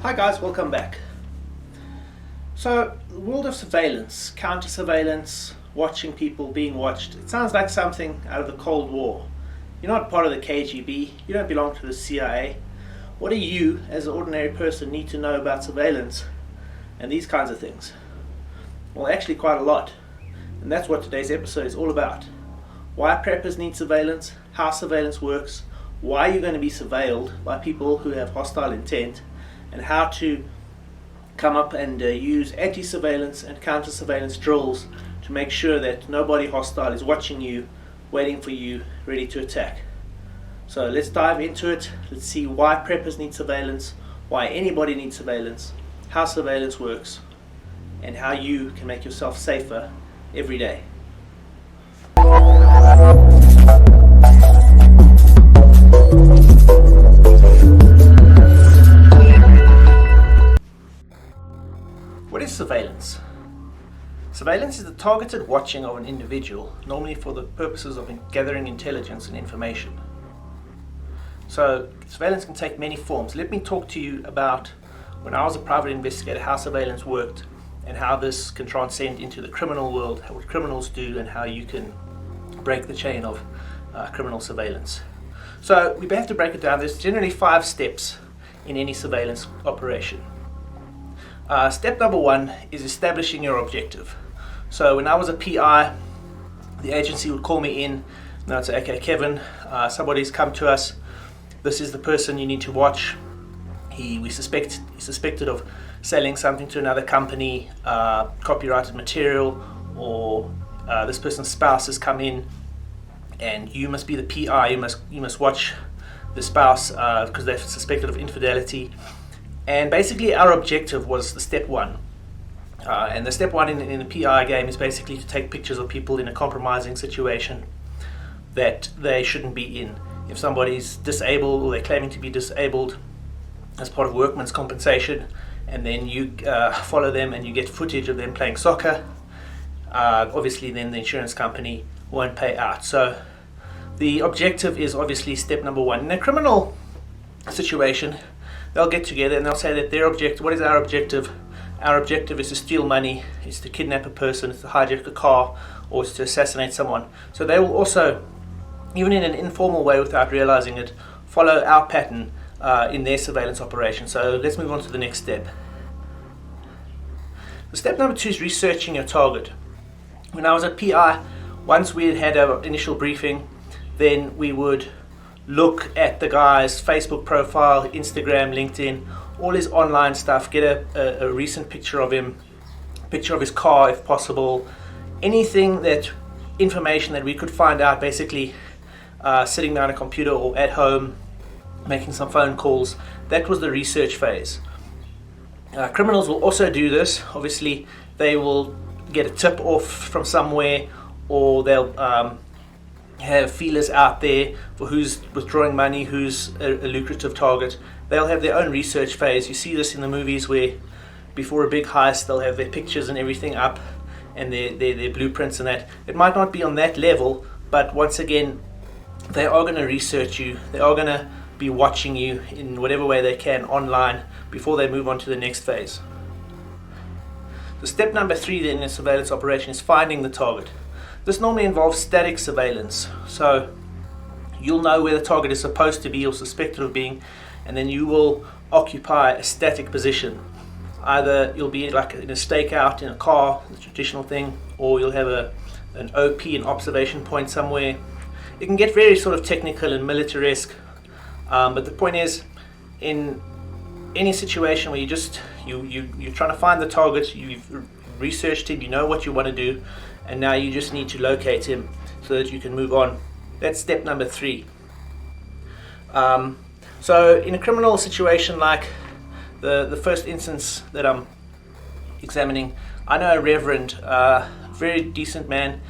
Hi guys, welcome back. So, the world of surveillance, counter-surveillance, watching people being watched, it sounds like something out of the Cold War. You're not part of the KGB, you don't belong to the CIA. What do you, as an ordinary person, need to know about surveillance and these kinds of things? Well, actually quite a lot. And that's what today's episode is all about. Why preppers need surveillance, how surveillance works, why you're going to be surveilled by people who have hostile intent, and how to come up and use anti-surveillance and counter-surveillance drills to make sure that nobody hostile is watching you, waiting for you, ready to attack. So let's dive into it. Let's see why preppers need surveillance, why anybody needs surveillance, how surveillance works, and how you can make yourself safer every day. What is surveillance? Surveillance is the targeted watching of an individual, normally for the purposes of gathering intelligence and information. So, surveillance can take many forms. Let me talk to you about when I was a private investigator, how surveillance worked, and how this can transcend into the criminal world, what criminals do, and how you can break the chain of criminal surveillance. So, we have to break it down. There's generally 5 steps in any surveillance operation. Step number 1 is establishing your objective. So when I was a PI, the agency would call me in and they'd say, okay, Kevin, somebody's come to us. This is the person you need to watch. He's suspected of selling something to another company, copyrighted material, or this person's spouse has come in, and you must be the PI. You must watch the spouse because they're suspected of infidelity. And basically our objective was the step 1. And the step 1 in the PI game is basically to take pictures of people in a compromising situation that they shouldn't be in. If somebody's disabled or they're claiming to be disabled as part of workman's compensation, and then you follow them and you get footage of them playing soccer, obviously then the insurance company won't pay out. So the objective is obviously step number 1. In a criminal situation, they'll get together and they'll say that their objective, what is our objective? Our objective is to steal money, is to kidnap a person, is to hijack a car, or is to assassinate someone. So they will also, even in an informal way without realizing it, follow our pattern in their surveillance operation. So let's move on to the next step. The step number 2 is researching your target. When I was at PI, once we had our initial briefing, then we would look at the guy's Facebook profile, Instagram, LinkedIn, all his online stuff, get a recent picture of him, picture of his car if possible, anything that information that we could find out basically sitting down at a computer or at home, making some phone calls. That was the research phase. Criminals will also do this. Obviously, they will get a tip off from somewhere, or they'll have feelers out there for who's withdrawing money, who's a lucrative target. They'll have their own research phase. You see this in the movies where before a big heist they'll have their pictures and everything up and their blueprints and that. It might not be on that level, but once again they are going to research you. They are going to be watching you in whatever way they can online before they move on to the next phase. So step number 3 then in a surveillance operation is finding the target. This normally involves static surveillance. So you'll know where the target is supposed to be or suspected of being, and then you will occupy a static position. Either you'll be like in a stakeout in a car, the traditional thing, or you'll have an OP, an observation point somewhere. It can get very sort of technical and militaresque, but the point is, in any situation where you're trying to find the target, you've researched him, you know what you want to do, and now you just need to locate him so that you can move on. That's step number 3. So in a criminal situation like the first instance that I'm examining, I know a reverend, very decent man.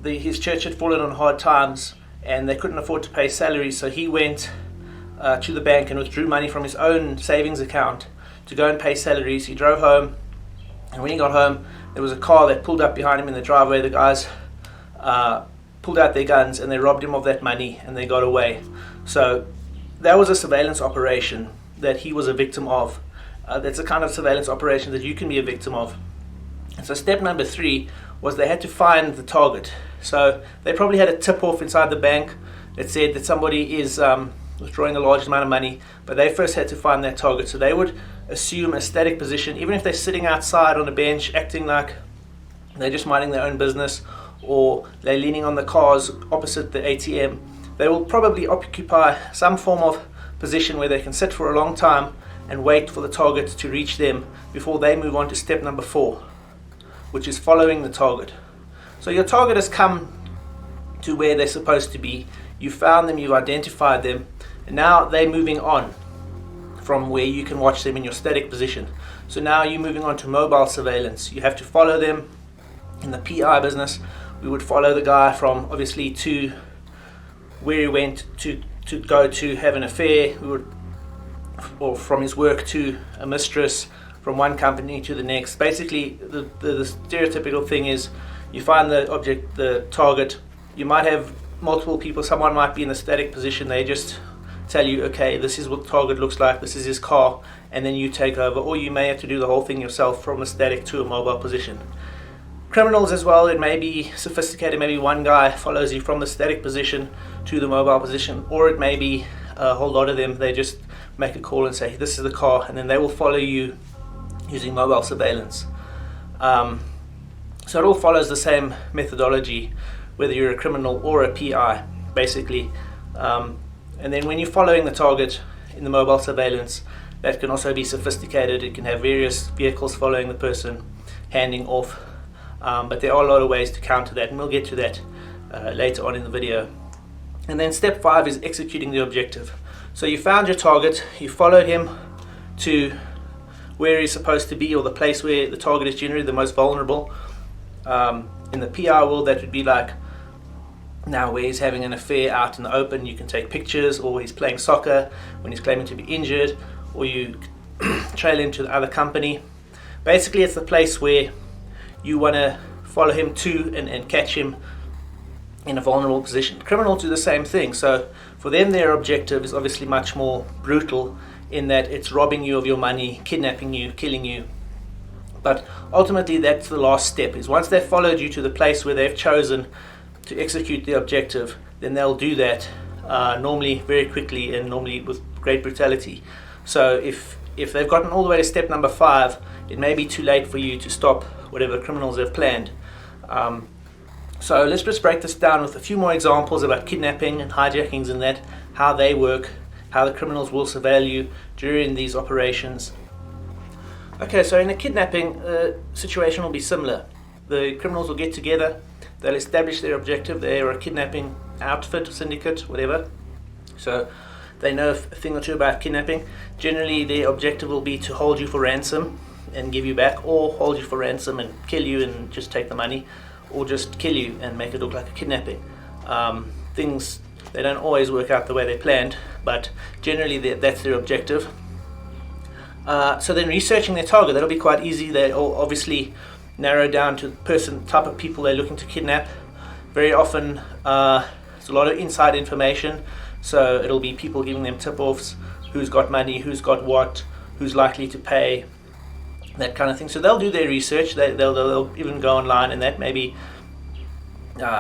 His church had fallen on hard times and they couldn't afford to pay salaries, so he went to the bank and withdrew money from his own savings account to go and pay salaries. He drove home, and when he got home there was a car that pulled up behind him in the driveway. The guys pulled out their guns and they robbed him of that money and they got away. So that was a surveillance operation that he was a victim of, That's a kind of surveillance operation that you can be a victim of. And so step number 3 was they had to find the target. So they probably had a tip-off inside the bank that said that somebody is withdrawing a large amount of money, but they first had to find that target. So they would assume a static position, even if they're sitting outside on a bench acting like they're just minding their own business, or they're leaning on the cars opposite the ATM. They will probably occupy some form of position where they can sit for a long time and wait for the target to reach them before they move on to step number 4, which is following the target. So your target has come to where they're supposed to be. You found them, you've identified them, and now they're moving on from where you can watch them in your static position. So now you're moving on to mobile surveillance. You have to follow them. In the PI business, we would follow the guy from obviously to where he went to go to have an affair. We would, or from his work to a mistress, from one company to the next. Basically, the stereotypical thing is you find the object, the target. You might have multiple people. Someone might be in a static position. They just tell you, okay, this is what the target looks like, this is his car, and then you take over. Or you may have to do the whole thing yourself from a static to a mobile position. Criminals as well, it may be sophisticated. Maybe one guy follows you from the static position to the mobile position, or it may be a whole lot of them. They just make a call and say, this is the car, and then they will follow you using mobile surveillance. So it all follows the same methodology, whether you're a criminal or a PI, basically. And then when you're following the target in the mobile surveillance, that can also be sophisticated. It can have various vehicles following the person, handing off. But there are a lot of ways to counter that, and we'll get to that later on in the video. And then step 5 is executing the objective. So you found your target, you followed him to where he's supposed to be, or the place where the target is generally the most vulnerable. In the PI world, that would be like now where he's having an affair out in the open. You can take pictures, or he's playing soccer when he's claiming to be injured, or you trail into the other company. Basically, it's the place where you want to follow him to and catch him in a vulnerable position. Criminals do the same thing. So for them, their objective is obviously much more brutal, in that it's robbing you of your money, kidnapping you, killing you. But ultimately, that's the last step. Is once they've followed you to the place where they've chosen to execute the objective, then they'll do that normally very quickly, and normally with great brutality. So if they've gotten all the way to step number 5, it may be too late for you to stop whatever criminals have planned. So let's just break this down with a few more examples about kidnapping and hijackings and that, how they work, how the criminals will surveil you during these operations. Okay, so in a kidnapping situation will be similar. The criminals will get together, they'll establish their objective. They are a kidnapping outfit, syndicate, whatever. So they know a thing or two about kidnapping. Generally, their objective will be to hold you for ransom and give you back, or hold you for ransom and kill you and just take the money, or just kill you and make it look like a kidnapping. Things, they don't always work out the way they planned, but generally that's their objective. So then researching their target, that'll be quite easy. They'll obviously narrow down to the person, type of people they're looking to kidnap. Very often there's a lot of inside information, so it'll be people giving them tip-offs, who's got money, who's got what, who's likely to pay, that kind of thing. So they'll do their research. They'll even go online and that, maybe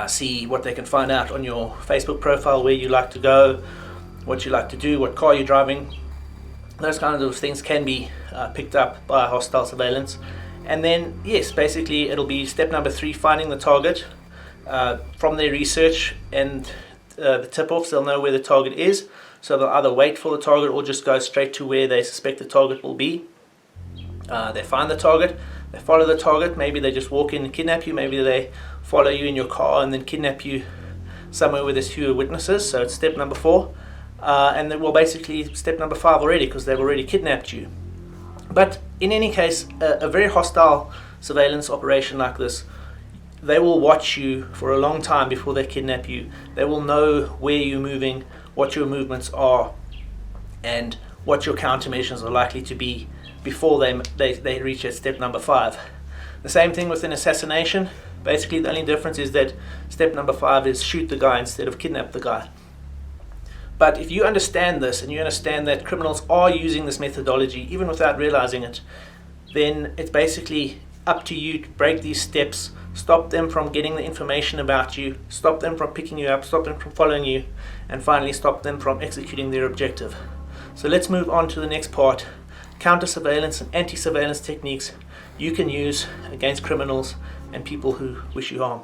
see what they can find out on your Facebook profile, where you like to go, what you like to do, what car you're driving. Those kinds of things can be picked up by hostile surveillance. And then, yes, basically it'll be step number 3, finding the target. From their research and the tip-offs, they'll know where the target is. So they'll either wait for the target or just go straight to where they suspect the target will be. They find the target, they follow the target. Maybe they just walk in and kidnap you. Maybe they follow you in your car and then kidnap you somewhere where there's fewer witnesses. So it's step number 4. And then, well, basically step number 5 already, because they've already kidnapped you. But in any case, a very hostile surveillance operation like this, they will watch you for a long time before they kidnap you. They will know where you're moving, what your movements are, and what your countermeasures are likely to be before they reach at step number 5. The same thing with an assassination. Basically, the only difference is that step number 5 is shoot the guy instead of kidnap the guy. But if you understand this, and you understand that criminals are using this methodology even without realizing it, then it's basically up to you to break these steps, stop them from getting the information about you, stop them from picking you up, stop them from following you, and finally stop them from executing their objective. So let's move on to the next part: counter-surveillance and anti-surveillance techniques you can use against criminals and people who wish you harm.